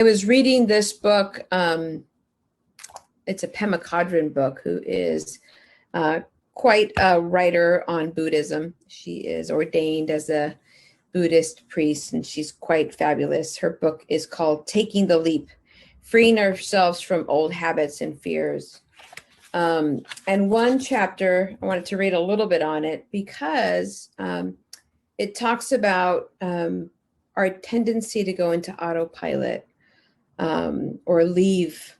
I was reading this book. It's a Pema Chodron book, who is quite a writer on Buddhism. She is ordained as a Buddhist priest, and she's quite fabulous. Her book is called Taking the Leap, Freeing Ourselves from Old Habits and Fears. And one chapter, I wanted to read a little bit on it because it talks about our tendency to go into autopilot, or leave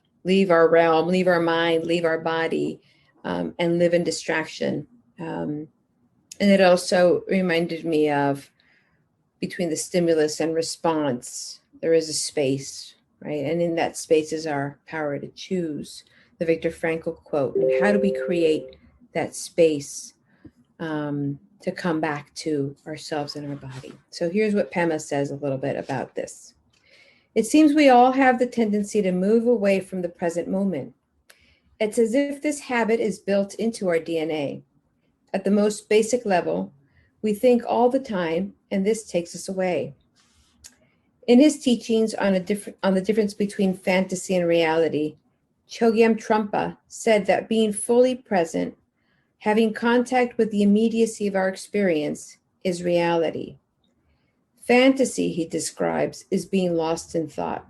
our realm, leave our mind, leave our body, and live in distraction. And it also reminded me of, between the stimulus and response, there is a space, right? And in that space is our power to choose, the Viktor Frankl quote. And how do we create that space to come back to ourselves and our body? So here's what Pema says a little bit about this. It seems we all have the tendency to move away from the present moment. It's as if this habit is built into our DNA. At the most basic level, we think all the time, and this takes us away. In his teachings on the difference between fantasy and reality, Chogyam Trungpa said that being fully present, having contact with the immediacy of our experience, is reality. Fantasy, he describes, is being lost in thought.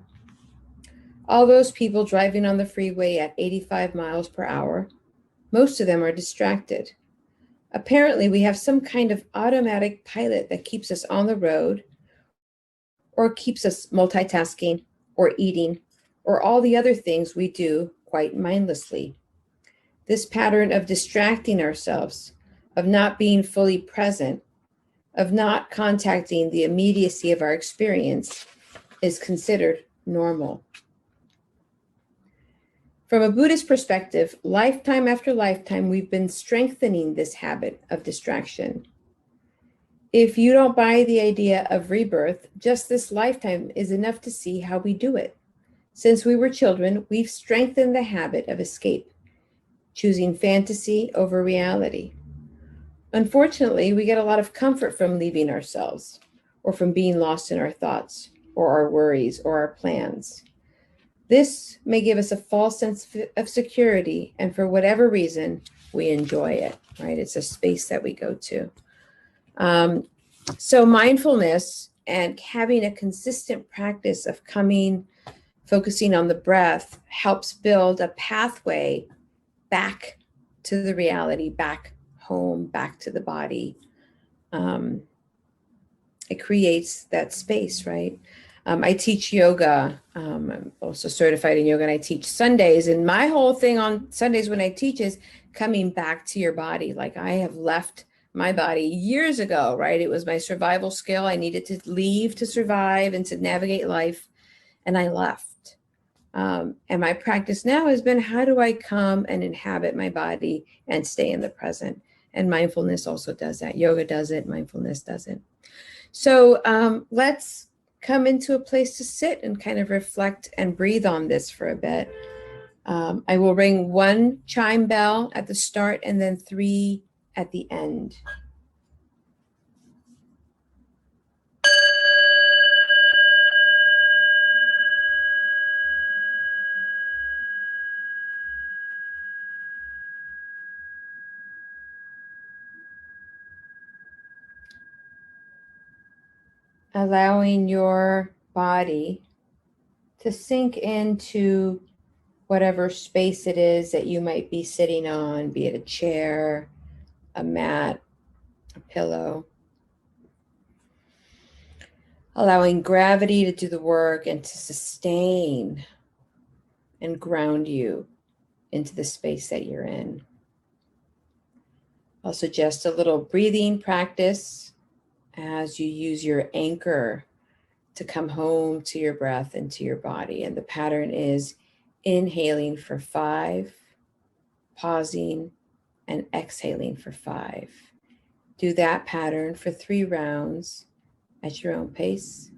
All those people driving on the freeway at 85 miles per hour, most of them are distracted. Apparently, we have some kind of automatic pilot that keeps us on the road, or keeps us multitasking, or eating, or all the other things we do quite mindlessly. This pattern of distracting ourselves, of not being fully present, of not contacting the immediacy of our experience, is considered normal. From a Buddhist perspective, lifetime after lifetime, we've been strengthening this habit of distraction. If you don't buy the idea of rebirth, just this lifetime is enough to see how we do it. Since we were children, we've strengthened the habit of escape, choosing fantasy over reality. Unfortunately, we get a lot of comfort from leaving ourselves, or from being lost in our thoughts, or our worries, or our plans. This may give us a false sense of security, and for whatever reason, we enjoy it, right? It's a space that we go to. So mindfulness and having a consistent practice of focusing on the breath helps build a pathway back to the reality, back home, back to the body. It creates that space, right? I teach yoga. I'm also certified in yoga, and I teach Sundays. And my whole thing on Sundays when I teach is coming back to your body. Like, I have left my body years ago, right? It was my survival skill. I needed to leave to survive and to navigate life, and I left. And my practice now has been, how do I come and inhabit my body and stay in the present? And mindfulness also does that. Yoga does it. Mindfulness does it. So let's come into a place to sit and kind of reflect and breathe on this for a bit. I will ring one chime bell at the start and then 3 at the end. Allowing your body to sink into whatever space it is that you might be sitting on, be it a chair, a mat, a pillow. Allowing gravity to do the work and to sustain and ground you into the space that you're in. I'll suggest a little breathing practice as you use your anchor to come home to your breath and to your body. And the pattern is inhaling for 5, pausing, and exhaling for 5. Do that pattern for 3 rounds at your own pace.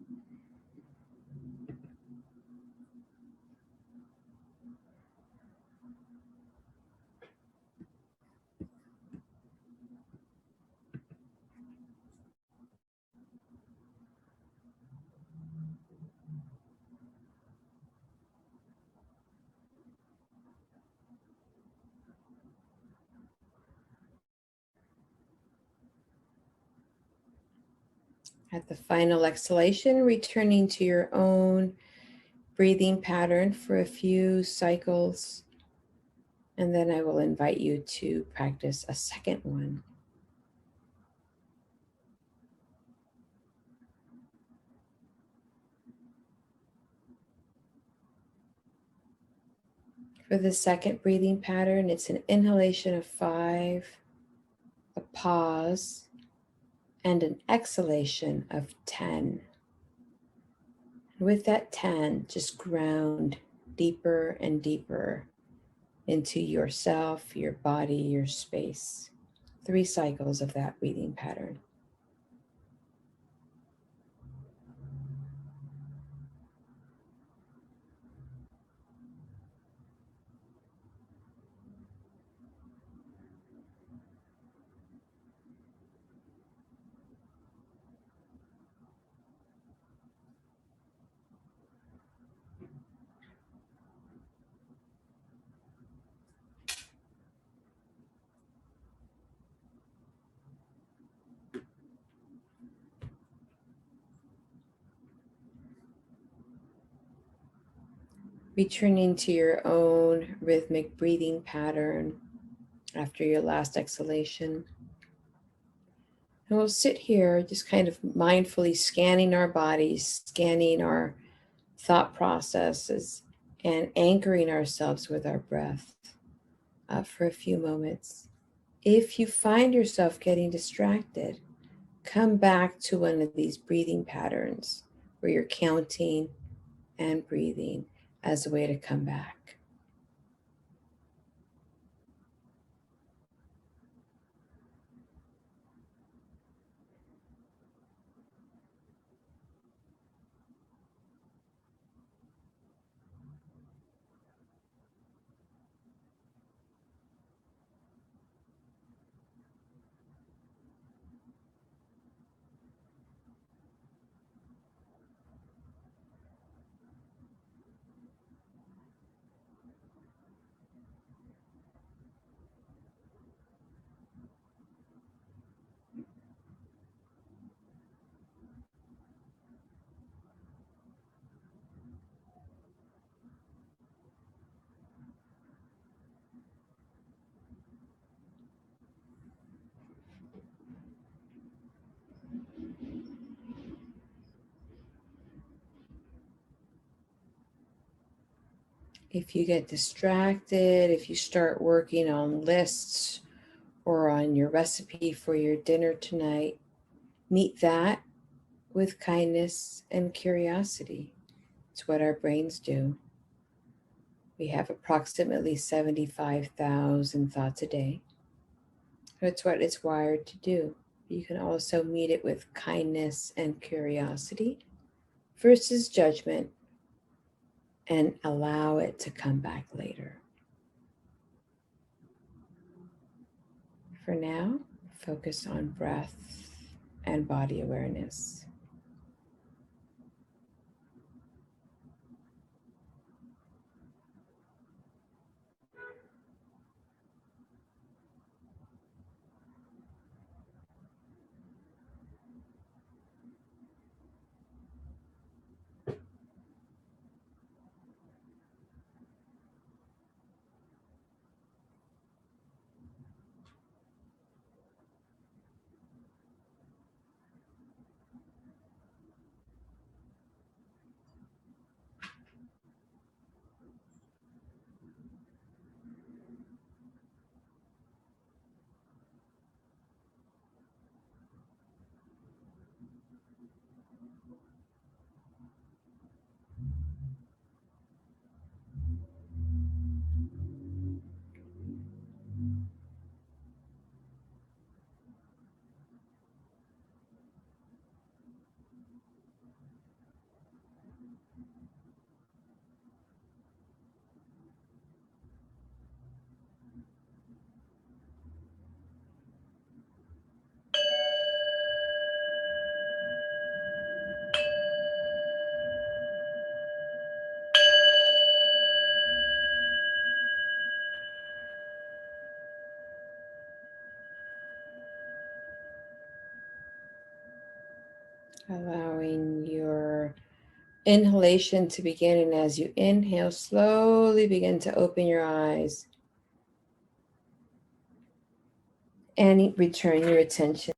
At the final exhalation, returning to your own breathing pattern for a few cycles. And then I will invite you to practice a second one. For the second breathing pattern, it's an inhalation of 5, a pause, and an exhalation of 10. And with that 10, just ground deeper and deeper into yourself, your body, your space. 3 cycles of that breathing pattern. Returning to your own rhythmic breathing pattern after your last exhalation. And we'll sit here just kind of mindfully scanning our bodies, scanning our thought processes, and anchoring ourselves with our breath for a few moments. If you find yourself getting distracted, come back to one of these breathing patterns where you're counting and breathing as a way to come back. If you get distracted, if you start working on lists or on your recipe for your dinner tonight, meet that with kindness and curiosity. It's what our brains do. We have approximately 75,000 thoughts a day. That's what it's wired to do. You can also meet it with kindness and curiosity versus judgment and allow it to come back later. For now, focus on breath and body awareness. Allowing your inhalation to begin, and as you inhale, slowly begin to open your eyes and return your attention